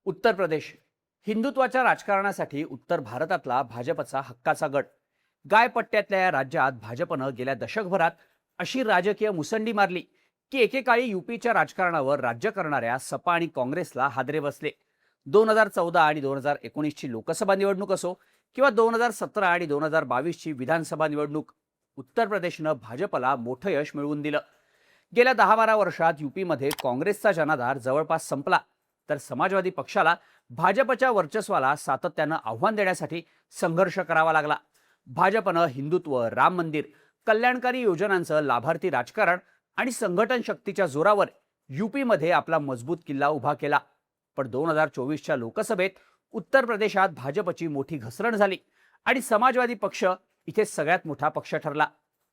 उत्तर प्रदेश हिंदुत्वाच्या राजकारणासाठी उत्तर भारतातला भाजपचा हक्काचा गट. गायपट्ट्यातल्या या राज्यात भाजपनं गेल्या दशकभरात अशी राजकीय मुसंडी मारली की एकेकाळी युपीच्या राजकारणावर राज्य करणाऱ्या सपा आणि काँग्रेसला हादरे बसले. 2014 आणि 2019ची लोकसभा निवडणूक असो किंवा 2017 आणि 2022ची विधानसभा निवडणूक, उत्तर प्रदेशनं भाजपला मोठं यश मिळवून दिलं. गेल्या 10-12 वर्षात युपीमध्ये काँग्रेसचा जनाधार जवळपास संपला, तर समाजवादी पक्षाला भाजपच्या वर्चस्वाला सातत्यानं आव्हान देण्यासाठी संघर्ष करावा लागला. भाजपनं हिंदुत्व, राम मंदिर, कल्याणकारी योजनांचं लाभार्थी राजकारण आणि संघटन शक्तीच्या जोरावर युपीमध्ये आपला मजबूत किल्ला उभा केला. पण 2024च्या लोकसभेत उत्तर प्रदेशात भाजपची मोठी घसरण झाली आणि समाजवादी पक्ष इथे सगळ्यात मोठा पक्ष ठरला.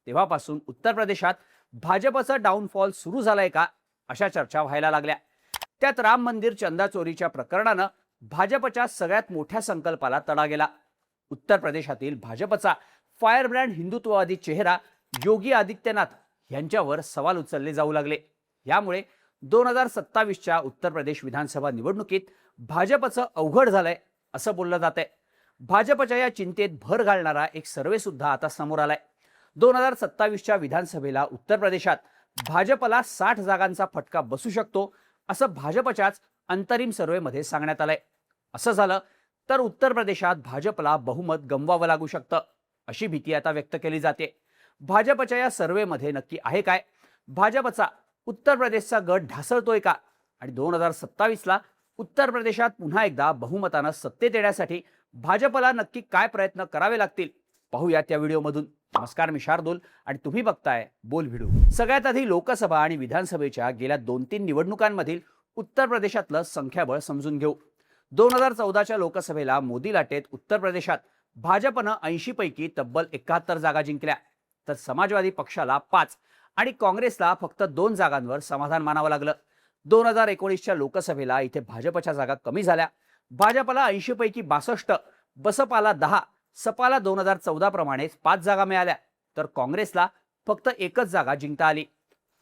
तेव्हापासून उत्तर प्रदेशात भाजपचा डाऊनफॉल सुरू झालाय का, अशा चर्चा व्हायला लागल्या. त्यात राम मंदिर चंदा चोरीच्या प्रकरणानं भाजपच्या सगळ्यात मोठ्या संकल्पाला तडा गेला. उत्तर प्रदेशातील भाजपचा फायर ब्रँड हिंदुत्ववादी चेहरा योगी आदित्यनाथ यांच्यावर सवाल उचलले जाऊ लागले. यामुळे 2027च्या उत्तर प्रदेश विधानसभा निवडणुकीत भाजपचं अवघड झालंय असं बोललं जात आहे. भाजपच्या या चिंतेत भर घालणारा एक सर्वे सुद्धा आता समोर आलाय. 2027च्या विधानसभेला उत्तर प्रदेशात भाजपला 60 जागांचा फटका बसू शकतो असं भाजपच्याच अंतरिम सर्वेमध्ये सांगण्यात आलंय. असं झालं तर उत्तर प्रदेशात भाजपला बहुमत गमवावं लागू शकतं, अशी भीती आता व्यक्त केली जाते. भाजपच्या या सर्वेमध्ये नक्की आहे काय? भाजपचा उत्तर प्रदेशचा गट ढासळतोय का? आणि 2027ला उत्तर प्रदेशात पुन्हा एकदा बहुमतानं सत्तेत येण्यासाठी भाजपला नक्की काय प्रयत्न करावे लागतील, पाहूयात या व्हिडिओमधून. नमस्कार, मी शार्दूल आणि तुम्ही बघताय बोल व्हिडिओ. सगळ्यात आधी लोकसभा आणि विधानसभेच्या गेल्या 2-3 निवडणुकांमधील उत्तर प्रदेशातलं संख्याबळ समजून घेऊ. 2014च्या लोकसभेला मोदी लाटेत उत्तर प्रदेशात भाजपनं 80 पैकी तब्बल 71 जागा जिंकल्या, तर समाजवादी पक्षाला 5 आणि काँग्रेसला फक्त 2 जागांवर समाधान मानावं लागलं. 2019च्या लोकसभेला इथे भाजपच्या जागा कमी झाल्या. भाजपला 80 पैकी 62, बसपाला 10, सपाला 2014 प्रमाणेच 5 जागा मिळाल्या, तर काँग्रेसला फक्त 1च जागा जिंकता आली.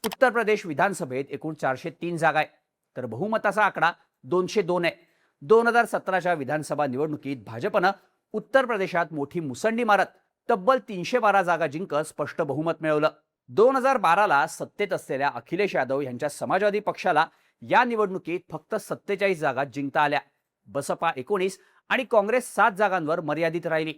उत्तर प्रदेश विधानसभेत एकूण 403 जागा आहे, तर बहुमताचा आकडा 202 आहे. 2017च्या विधानसभा निवडणुकीत भाजपनं उत्तर प्रदेशात मोठी मुसंडी मारत तब्बल 312 जागा जिंकत स्पष्ट बहुमत मिळवलं. 2012ला सत्तेत असलेल्या अखिलेश यादव यांच्या समाजवादी पक्षाला या निवडणुकीत फक्त 47 जागा जिंकता आल्या. बसपा 19 आणि काँग्रेस 7 जागांवर मर्यादित राहिली.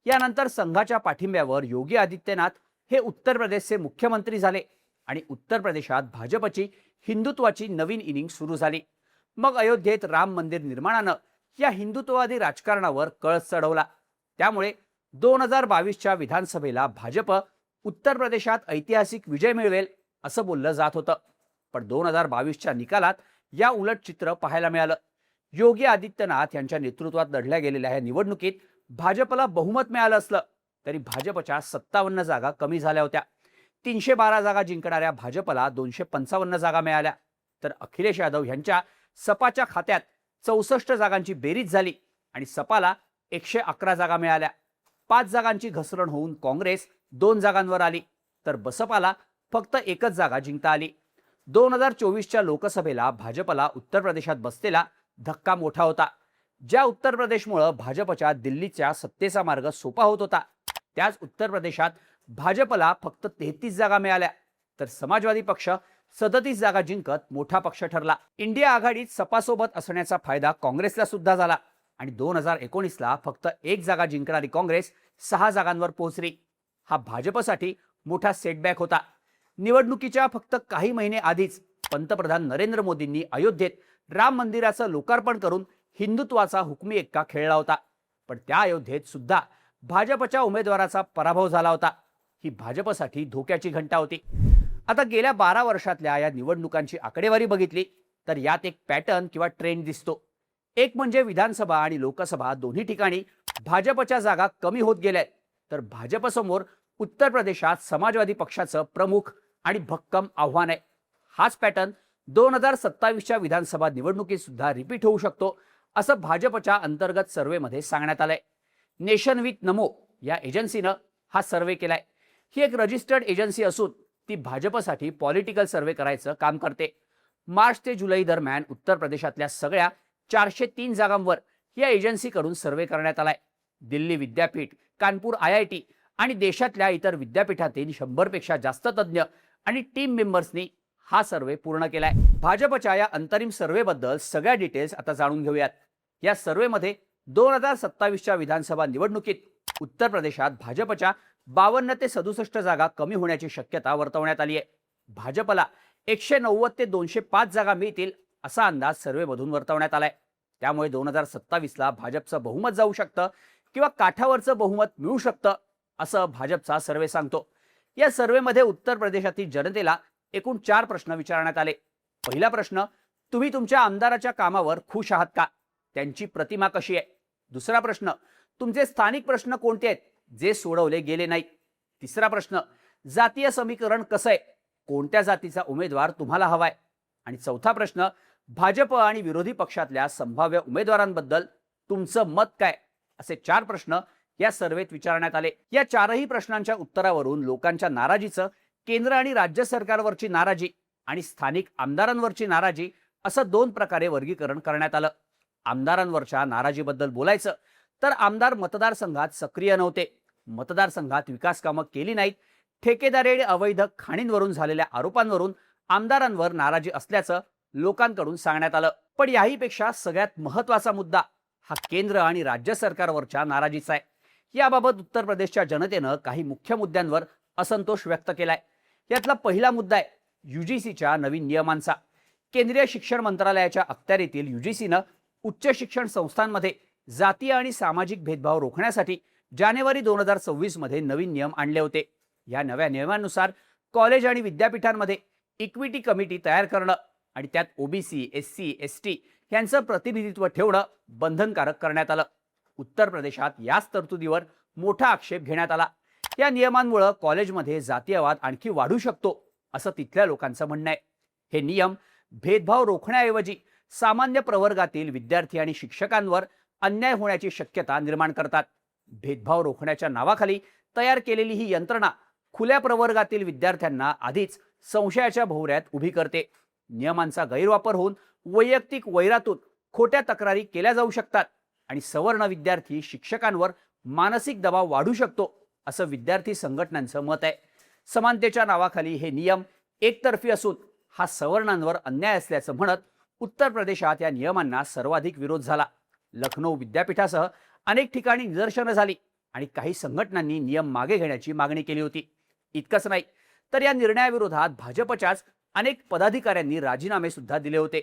यानंतर संघाच्या पाठिंब्यावर योगी आदित्यनाथ हे उत्तर प्रदेशचे मुख्यमंत्री झाले आणि उत्तर प्रदेशात भाजपची हिंदुत्वाची नवीन इनिंग सुरू झाली. मग अयोध्येत राम मंदिर निर्माणानं या हिंदुत्ववादी राजकारणावर कळस चढवला. त्यामुळे 2022च्या विधानसभेला भाजप उत्तर प्रदेशात ऐतिहासिक विजय मिळवेल असं बोललं जात होतं. पण 2022च्या निकालात या उलट चित्र पाहायला मिळालं. योगी आदित्यनाथ यांच्या नेतृत्वात लढल्या गेलेल्या या निवडणुकीत भाजपला बहुमत मिळालं असलं तरी भाजपच्या 57 जागा कमी झाल्या होत्या. 312 जागा जिंकणाऱ्या भाजपला 255 जागा मिळाल्या, तर अखिलेश यादव यांच्या सपाच्या खात्यात 64 जागांची बेरीज झाली आणि सपाला 111 जागा मिळाल्या. 5 जागांची घसरण होऊन काँग्रेस 2 जागांवर आली, तर बसपाला फक्त 1च जागा जिंकता आली. 2024च्या लोकसभेला भाजपला उत्तर प्रदेशात बसलेला धक्का मोठा होता. ज्या उत्तर प्रदेशमुळे भाजपच्या दिल्लीच्या सत्तेचा मार्ग सोपा होत होता, त्याच उत्तर प्रदेशात भाजपला फक्त 33 जागा मिळाल्या, तर समाजवादी पक्ष 37 जागा जिंकत मोठा पक्ष ठरला. इंडिया आघाडीत सपासोबत असण्याचा फायदा काँग्रेसला सुद्धा झाला आणि 2019ला फक्त 1 जागा जिंकणारी काँग्रेस 6 जागांवर पोहोचली. हा भाजपसाठी मोठा सेटबॅक होता. निवडणुकीच्या फक्त काही महिने आधीच पंतप्रधान नरेंद्र मोदींनी अयोध्येत राम मंदिराचं लोकार्पण करून हिंदुत्वाचा हुकमी एक्का खेळला होता. पण त्या अयोध्येत सुद्धा भाजपच्या उमेदवाराचा पराभव झाला होता. ही भाजपसाठी धोक्याची घंटा होती. आता गेल्या 12 वर्षातल्या या निवडणुकांची आकडेवारी बघितली तर यात एक पॅटर्न किंवा ट्रेंड दिसतो. एक म्हणजे विधानसभा आणि लोकसभा दोन्ही ठिकाणी भाजपच्या जागा कमी होत गेल्या, तर भाजपसमोर उत्तर प्रदेशात समाजवादी पक्षाचं प्रमुख आणि भक्कम आव्हान आहे. हाच पॅटर्न 2027च्या विधानसभा निवडणुकीत सुद्धा रिपीट होऊ शकतो असं भाजपच्या अंतर्गत सर्वेमध्ये सांगण्यात आलंय. नेशन विथ नमो या एजन्सीनं हा सर्वे केलाय. ही एक रजिस्टर्ड एजन्सी असून ती भाजपसाठी पॉलिटिकल सर्वे करायचं काम करते. मार्च ते जुलै दरम्यान उत्तर प्रदेशातल्या सगळ्या 403 जागांवर या एजन्सीकडून सर्व्हे करण्यात आलाय. दिल्ली विद्यापीठ, कानपूर IIT आणि देशातल्या इतर विद्यापीठातील 100 पेक्षा जास्त तज्ज्ञ आणि टीम मेंबर्सनी हा सर्व्हे पूर्ण केलाय. भाजपच्या या अंतरिम सर्व्हेबद्दल सगळ्या डिटेल्स आता जाणून घेऊयात. या सर्व्हेमध्ये 2027च्या विधानसभा निवडणुकीत उत्तर प्रदेशात भाजपच्या 52 ते 67 जागा कमी होण्याची शक्यता वर्तवण्यात आली आहे. भाजपला 190 ते 205 जागा मिळतील असा अंदाज सर्व्हेमधून वर्तवण्यात आलाय. त्यामुळे 2027ला भाजपचं बहुमत जाऊ शकतं किंवा काठावरचं बहुमत मिळू शकतं असं भाजपचा सर्व्हे सांगतो. या सर्व्हेमध्ये उत्तर प्रदेशातील जनतेला एकूण 4 प्रश्न विचारण्यात आले. पहिला प्रश्न, तुम्ही तुमच्या आमदाराच्या कामावर खुश आहात का? त्यांची प्रतिमा कशी आहे? दुसरा प्रश्न, तुमचे स्थानिक प्रश्न कोणते आहेत जे सोडवले गेले नाहीत? तिसरा प्रश्न, जातीय समीकरण कसं आहे? कोणत्या जातीचा उमेदवार तुम्हाला हवाय? आणि चौथा प्रश्न, भाजप आणि विरोधी पक्षातल्या संभाव्य उमेदवारांबद्दल तुमचं मत काय? असे 4 प्रश्न या सर्व्हेत विचारण्यात आले. या 4ही प्रश्नांच्या उत्तरावरून लोकांच्या नाराजीचं केंद्र आणि राज्य सरकारवरची नाराजी आणि स्थानिक आमदारांवरची नाराजी असं 2 प्रकारे वर्गीकरण करण्यात आलं. आमदारांवरच्या नाराजीबद्दल बोलायचं तर आमदार मतदारसंघात सक्रिय नव्हते, मतदारसंघात विकास कामं केली नाहीत, ठेकेदारी आणि अवैध खाणींवरून झालेल्या आरोपांवरून आमदारांवर नाराजी असल्याचं लोकांकडून सांगण्यात आलं. पण याहीपेक्षा सगळ्यात महत्त्वाचा मुद्दा हा केंद्र आणि राज्य सरकारवरच्या नाराजीचा आहे. याबाबत उत्तर प्रदेशच्या जनतेनं काही मुख्य मुद्द्यांवर असंतोष व्यक्त केलाय. यातला पहिला मुद्दा आहे UGCच्या नवीन नियमांचा. केंद्रीय शिक्षण मंत्रालयाच्या अखत्यारीतील UGCनं उच्च शिक्षण संस्थांमध्ये जातीय आणि सामाजिक भेदभाव रोखण्यासाठी जानेवारी 2024 मध्ये नवीन नियम आणले होते. या नव्या नियमांनुसार कॉलेज आणि विद्यापीठांमध्ये इक्विटी कमिटी तयार करणं आणि त्यात OBC, SC, ST यांचं प्रतिनिधित्व ठेवणं बंधनकारक करण्यात आलं. उत्तर प्रदेशात याच तरतुदीवर मोठा आक्षेप घेण्यात आला. या नियमांमुळे कॉलेजमध्ये जातीयवाद आणखी वाढू शकतो असं तिथल्या लोकांचं म्हणणं आहे. हे नियम भेदभाव रोखण्याऐवजी सामान्य प्रवर्गातील विद्यार्थी आणि शिक्षकांवर अन्याय होण्याची शक्यता निर्माण करतात. भेदभाव रोखण्याच्या नावाखाली तयार केलेली ही यंत्रणा खुल्या प्रवर्गातील विद्यार्थ्यांना आधीच संशयाच्या भोवऱ्यात उभी करते. नियमांचा गैरवापर होऊन वैयक्तिक वैरातून खोट्या तक्रारी केल्या जाऊ शकतात आणि सवर्ण विद्यार्थी शिक्षकांवर मानसिक दबाव वाढू शकतो असं विद्यार्थी संघटनांचं मत आहे. समानतेच्या नावाखाली हे नियम एकतर्फी असून हा सवर्णांवर अन्याय असल्याचं म्हणत उत्तर प्रदेशात या नियमांना सर्वाधिक विरोध झाला. लखनौ विद्यापीठासह अनेक ठिकाणी निदर्शनं झाली आणि काही संघटनांनी नियम मागे घेण्याची मागणी केली होती. इतकंच नाही तर या निर्णयाविरोधात भाजपच्याच अनेक पदाधिकाऱ्यांनी राजीनामे सुद्धा दिले होते.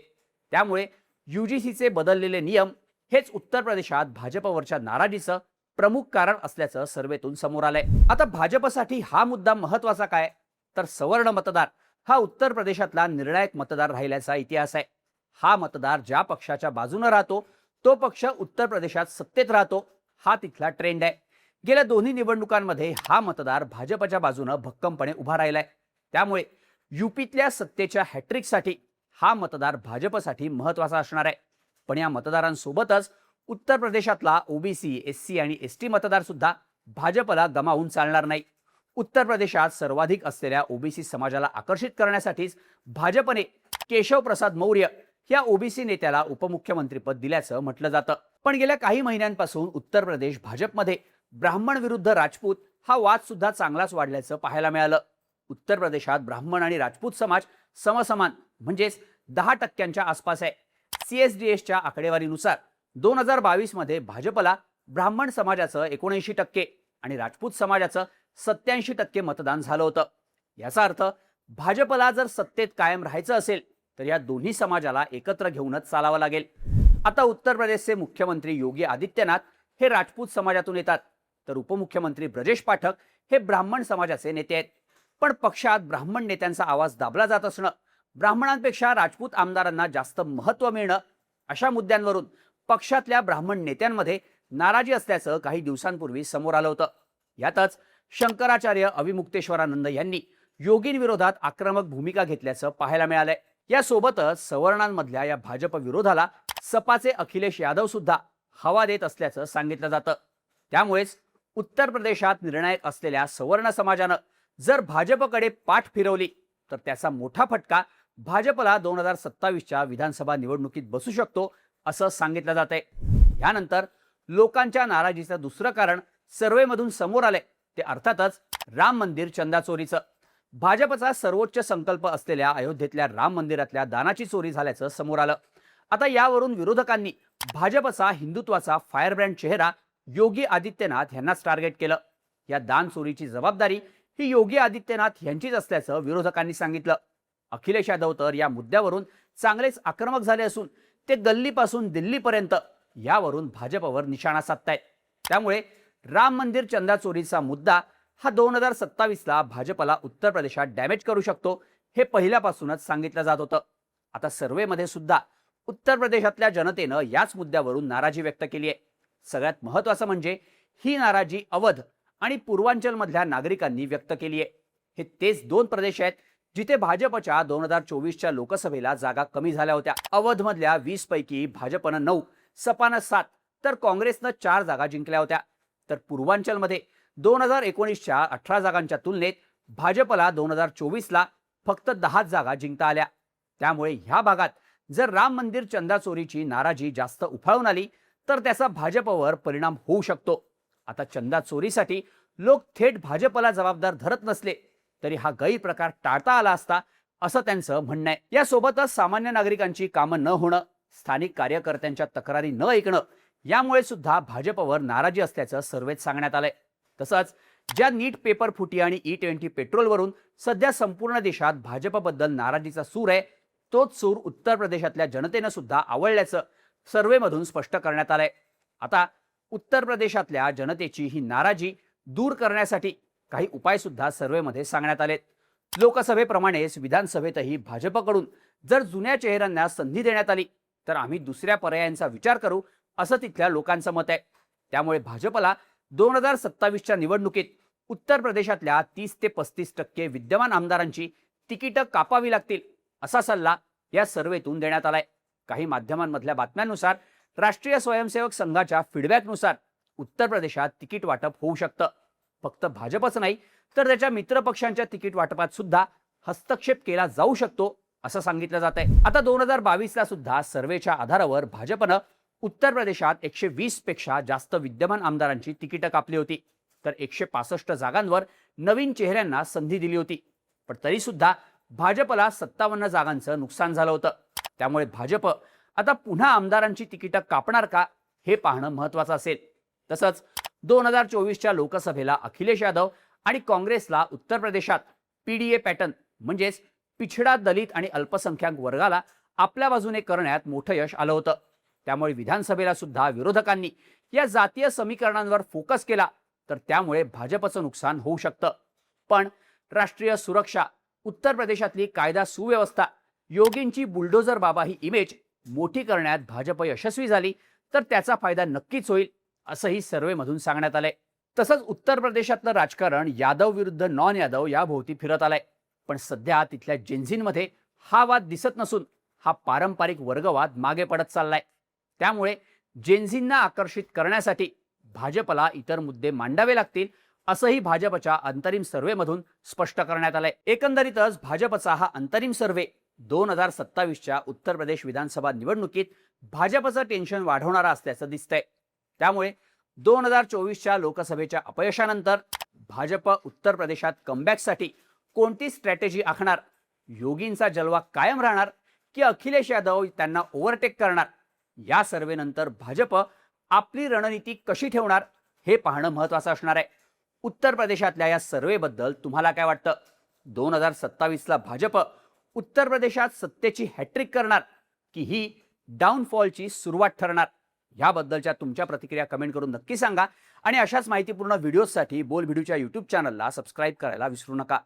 त्यामुळे UGCचे बदललेले नियम हेच उत्तर प्रदेशात भाजपवरच्या नाराजीचं प्रमुख कारण असल्याचं सर्व्हेतून समोर आलंय. आता भाजपसाठी हा मुद्दा महत्त्वाचा काय? तर सवर्ण मतदार हा उत्तर प्रदेशातला निर्णायक मतदार राहिल्याचा इतिहास आहे. हा मतदार ज्या पक्षाच्या बाजूने राहतो तो पक्ष उत्तर प्रदेशात सत्तेत राहतो हा तिथला ट्रेंड आहे. गेल्या दोन्ही निवडणुकांमध्ये हा मतदार भाजपच्या बाजूने भक्कमपणे उभा राहिलाय. त्यामुळे UPतल्या सत्तेच्या हॅट्रिकसाठी हा मतदार भाजपसाठी महत्त्वाचा असणार आहे. पण या मतदारांसोबतच उत्तर प्रदेशातला OBC, SC आणि ST मतदार सुद्धा भाजपला गमावून चालणार नाही. उत्तर प्रदेशात सर्वाधिक असलेल्या OBC समाजाला आकर्षित करण्यासाठीच भाजपने केशव प्रसाद मौर्य या OBC नेत्याला उपमुख्यमंत्रीपद दिल्याचं म्हटलं जातं. पण गेल्या काही महिन्यांपासून उत्तर प्रदेश भाजपमध्ये ब्राह्मण विरुद्ध राजपूत हा वाद सुद्धा चांगलाच वाढल्याचं पाहायला मिळालं. उत्तर प्रदेशात ब्राह्मण आणि राजपूत समाज समसमान म्हणजेच 10% आसपास आहे. CSDSच्या आकडेवारीनुसार 2022 मध्ये भाजपला ब्राह्मण समाजाचं 79% आणि राजपूत समाजाचं 87% मतदान झालं होतं. याचा अर्थ भाजपला जर सत्तेत कायम राहायचं असेल तर या दोन्ही समाजाला एकत्र घेऊनच चालावं लागेल. आता उत्तर प्रदेशचे मुख्यमंत्री योगी आदित्यनाथ हे राजपूत समाजातून येतात तर उपमुख्यमंत्री ब्रजेश पाठक हे ब्राह्मण समाजाचे नेते आहेत. पण पक्षात ब्राह्मण नेत्यांचा आवाज दाबला जात असणं, ब्राह्मणांपेक्षा राजपूत आमदारांना जास्त महत्त्व मिळणं अशा मुद्द्यांवरून पक्षातल्या ब्राह्मण नेत्यांमध्ये नाराजी असल्याचं काही दिवसांपूर्वी समोर आलं होतं. यातच शंकराचार्य अविमुक्तेश्वरानंद यांनी योगींविरोधात आक्रमक भूमिका घेतल्याचं पाहायला मिळालंय. यासोबतच सवर्णांमधल्या या भाजप विरोधाला सपाचे अखिलेश यादव सुद्धा हवा देत असल्याचं सांगितलं जातं. त्यामुळेच उत्तर प्रदेशात निर्णायक असलेल्या सवर्ण समाजानं जर भाजपकडे पाठ फिरवली तर त्याचा मोठा फटका भाजपला 2027च्या विधानसभा निवडणुकीत बसू शकतो असं सांगितलं जात आहे. यानंतर लोकांच्या नाराजीचं दुसरं कारण सर्व्हेमधून समोर आलंय ते अर्थातच राम मंदिर चंदा चोरीचं. भाजपचा सर्वोच्च संकल्प असलेल्या अयोध्येतल्या राम मंदिरातल्या दानाची चोरी झाल्याचं समोर आलं. आता यावरून विरोधकांनी भाजपचा हिंदुत्वाचा फायरब्रँड चेहरा योगी आदित्यनाथ यांनाच टार्गेट केलं. या दान चोरीची जबाबदारी ही योगी आदित्यनाथ यांचीच असल्याचं विरोधकांनी सांगितलं. अखिलेश यादव तर या मुद्द्यावरून चांगलेच आक्रमक झाले असून ते गल्लीपासून दिल्लीपर्यंत यावरून भाजपवर निशाणा साधतायत. त्यामुळे राम मंदिर चंदा चोरीचा मुद्दा हा 2027ला भाजपला उत्तर प्रदेशात डॅमेज करू शकतो हे पहिल्यापासूनच सांगितलं जात होतं. आता सर्व्हेमध्ये सुद्धा उत्तर प्रदेशातल्या जनतेनं याच मुद्द्यावरून नाराजी व्यक्त केली आहे. सगळ्यात महत्त्वाचं म्हणजे ही नाराजी अवध आणि पूर्वांचलमधल्या नागरिकांनी व्यक्त केली आहे. हे तेच दोन प्रदेश आहेत जिथे भाजपच्या 2024च्या लोकसभेला जागा कमी झाल्या होत्या. अवधमधल्या 20 पैकी भाजपनं 9, सपानं 7 तर काँग्रेसनं 4 जागा जिंकल्या होत्या. तर पूर्वांचलमध्ये 2019च्या 18 जागांच्या तुलनेत भाजपला 2024ला फक्त 10 जागा जिंकता आल्या. त्यामुळे ह्या भागात जर राम मंदिर चंदा चोरीची नाराजी जास्त उफाळून आली तर त्याचा भाजपवर परिणाम होऊ शकतो. आता चंदा चोरीसाठी लोक थेट भाजपला जबाबदार धरत नसले तरी हा गैरप्रकार टाळता आला असता असं त्यांचं म्हणणं आहे. यासोबतच सामान्य नागरिकांची कामं न होणं, स्थानिक कार्यकर्त्यांच्या तक्रारी न ऐकणं यामुळे सुद्धा भाजपवर नाराजी असल्याचं सर्व्हेत सांगण्यात आलंय. तसंच ज्या नीट पेपर फुटी आणि E20 पेट्रोलवरून सध्या संपूर्ण देशात भाजपबद्दल नाराजीचा सूर आहे तोच सूर उत्तर प्रदेशातल्या जनतेनं सुद्धा आवडल्याचं सर्व्हेमधून स्पष्ट करण्यात आलंय. आता उत्तर प्रदेशातल्या जनतेची ही नाराजी दूर करण्यासाठी काही उपाय सुद्धा सर्व्हेमध्ये सांगण्यात आलेत. लोकसभेप्रमाणेच विधानसभेतही भाजपकडून जर जुन्या चेहऱ्यांना संधी देण्यात आली तर आम्ही दुसऱ्या पर्यायांचा विचार करू असं तिथल्या लोकांचं मत आहे. त्यामुळे भाजपला 2027च्या निवडणुकीत उत्तर प्रदेशातल्या 30 ते 35% विद्यमान आमदारांची तिकीटं कापावी लागतील असा सल्ला या सर्व्हेतून देण्यात आलाय. काही माध्यमांमधल्या बातम्यांनुसार राष्ट्रीय स्वयंसेवक संघाच्या फीडबॅकनुसार उत्तर प्रदेशात तिकीट वाटप होऊ शकतं. फक्त भाजपच नाही तर त्याच्या मित्रपक्षांच्या तिकीट वाटपात सुद्धा हस्तक्षेप केला जाऊ शकतो असं सांगितलं जात आहे. आता 2022ला सुद्धा सर्व्हेच्या आधारावर भाजपनं उत्तर प्रदेशात 120 पेक्षा जास्त विद्यमान आमदारांची तिकीटं कापली होती तर 165 जागांवर नवीन चेहऱ्यांना संधी दिली होती. पण तरी सुद्धा भाजपला 57 जागांचं नुकसान झालं होतं. त्यामुळे भाजप आता पुन्हा आमदारांची तिकीटं कापणार का हे पाहणं महत्त्वाचं असेल. तसंच 2024च्या लोकसभेला अखिलेश यादव आणि काँग्रेसला उत्तर प्रदेशात PDA पॅटर्न म्हणजेच पिछडा, दलित आणि अल्पसंख्याक वर्गाला आपल्या बाजूने करण्यात मोठं यश आलं होतं. त्यामुळे विधानसभेला सुद्धा विरोधकांनी या जातीय समीकरणांवर फोकस केला तर त्यामुळे भाजपचं नुकसान होऊ शकतं. पण राष्ट्रीय सुरक्षा, उत्तर प्रदेशातली कायदा सुव्यवस्था, योगींची बुलडोझर बाबा ही इमेज मोठी करण्यात भाजप यशस्वी झाली तर त्याचा फायदा नक्कीच होईल असंही सर्व्हेमधून सांगण्यात आलंय. तसंच उत्तर प्रदेशातलं राजकारण यादव विरुद्ध नॉन यादव या भोवती फिरत आलंय. पण सध्या तिथल्या जेन्झींमध्ये हा वाद दिसत नसून हा पारंपरिक वर्गवाद मागे पडत चाललाय. त्यामुळे जेन्झींना आकर्षित करण्यासाठी भाजपला इतर मुद्दे मांडावे लागतील असंही भाजपच्या अंतरिम सर्व्हेमधून स्पष्ट करण्यात आलंय. एकंदरीतच भाजपचा हा अंतरिम सर्व्हे 2027च्या उत्तर प्रदेश विधानसभा निवडणुकीत भाजपचं टेन्शन वाढवणारा असल्याचं दिसतंय. त्यामुळे 2024च्या लोकसभेच्या अपयशानंतर भाजप उत्तर प्रदेशात कमबॅकसाठी कोणती स्ट्रॅटेजी आखणार, योगींचा जलवा कायम राहणार की अखिलेश यादव त्यांना ओव्हरटेक करणार, या सर्व्हेनंतर भाजप आपली रणनीती कशी ठेवणार हे पाहणं महत्त्वाचं असणार आहे. उत्तर प्रदेशातल्या या सर्व्हेबद्दल तुम्हाला काय वाटतं? 2027ला भाजप उत्तर प्रदेशात सत्तेची हॅट्रिक करणार की ही डाऊनफॉलची सुरुवात ठरणार? याबद्दलच्या तुमच्या प्रतिक्रिया कमेंट करून नक्की सांगा आणि अशाच माहितीपूर्ण व्हिडिओसाठी बोल व्हिडिओच्या YouTube चॅनलला सबस्क्राईब करायला विसरू नका.